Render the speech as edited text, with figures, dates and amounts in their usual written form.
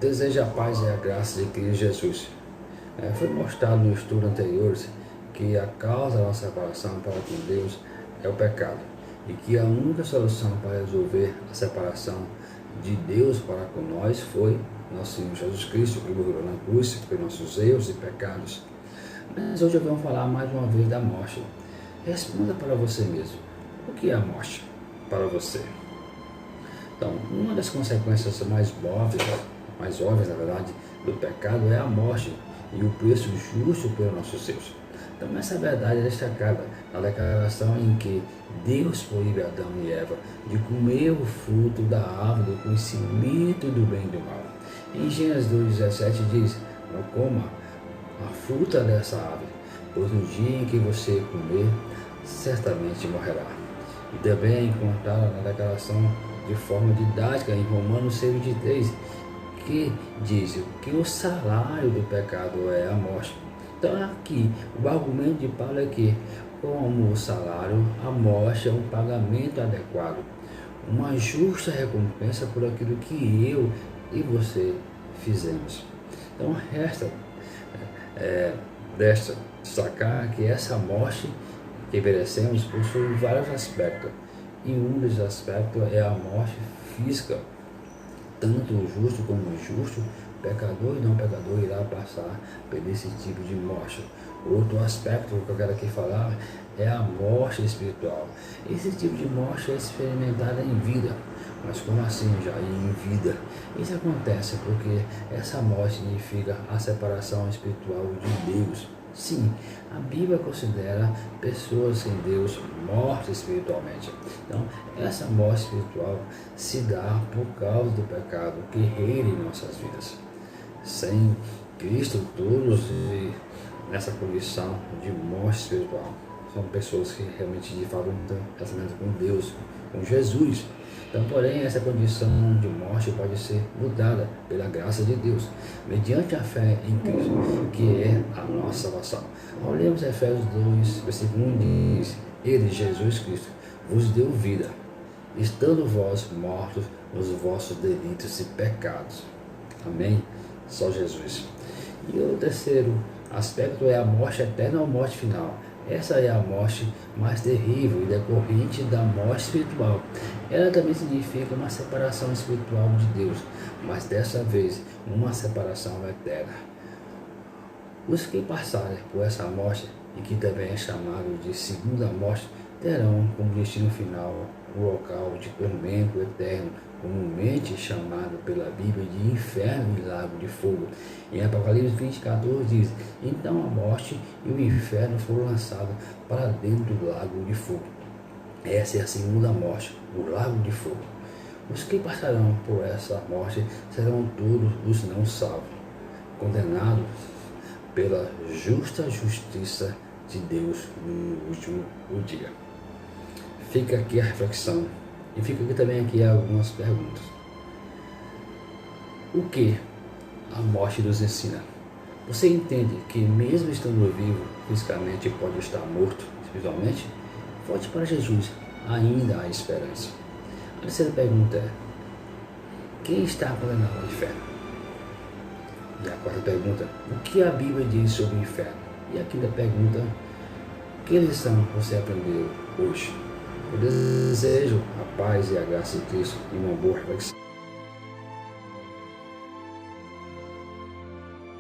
Deseja a paz e a graça de Cristo Jesus. Foi mostrado no estudo anterior que a causa da nossa separação para com Deus é o pecado, e que a única solução para resolver a separação de Deus para com nós foi nosso Senhor Jesus Cristo, que morreu na cruz pelos nossos erros e pecados. Mas hoje vamos falar mais uma vez da morte. Responda para você mesmo: o que é a morte para você? Então, uma das consequências mais óbvias, na verdade, do pecado é a morte e o preço justo pelos nossos erros. Então, essa verdade é destacada na declaração em que Deus proíbe Adão e Eva de comer o fruto da árvore do conhecimento do bem e do mal. Em Gênesis 2,17 diz: não coma a fruta dessa árvore, pois no dia em que você comer, certamente morrerá. E também é encontrada na declaração de forma didática em Romanos 6,23, que diz que o salário do pecado é a morte. Então aqui o argumento de Paulo é que, como o salário, a morte é um pagamento adequado, uma justa recompensa por aquilo que eu e você fizemos. Então resta destacar que essa morte que merecemos possui vários aspectos, e um dos aspectos é a morte física. Tanto o justo como o injusto, pecador e não pecador, irá passar por esse tipo de morte. Outro aspecto que eu quero aqui falar é a morte espiritual. Esse tipo de morte é experimentada em vida. Mas como assim, já em vida? Isso acontece porque essa morte significa a separação espiritual de Deus. Sim, a Bíblia considera pessoas sem Deus mortas espiritualmente. Então, essa morte espiritual se dá por causa do pecado que reina em nossas vidas. Sem Cristo, todos nessa condição de morte espiritual são pessoas que realmente de fato não têm relacionamento com Deus, com Jesus. Então, porém, essa condição de morte pode ser mudada pela graça de Deus, mediante a fé em Cristo, que é a nossa salvação. Olhemos Efésios 2, versículo 1 diz: Ele, Jesus Cristo, vos deu vida, estando vós mortos nos vossos delitos e pecados. Amém? Só Jesus. E o terceiro aspecto é a morte eterna ou morte final. Essa é a morte mais terrível e decorrente da morte espiritual. Ela também significa uma separação espiritual de Deus, mas dessa vez uma separação eterna. Os que passarem por essa morte, e que também é chamado de segunda morte, terão como destino final um local de tormento eterno, comumente chamado pela Bíblia de inferno e lago de fogo. Em Apocalipse 20,14 diz: então a morte e o inferno foram lançados para dentro do lago de fogo. Essa é a segunda morte, o lago de fogo. Os que passarão por essa morte serão todos os não salvos, condenados pela justa justiça de Deus no último dia. Fica aqui a reflexão, e fica aqui também algumas perguntas. O que a morte nos ensina? Você entende que mesmo estando vivo fisicamente pode estar morto espiritualmente? Volte para Jesus, ainda há esperança. A terceira pergunta é: quem está condenado ao inferno? E a quarta pergunta: o que a Bíblia diz sobre o inferno? E a quinta pergunta: que lição você aprendeu hoje? Eu desejo a paz e a graça de Cristo e uma boa reflexão.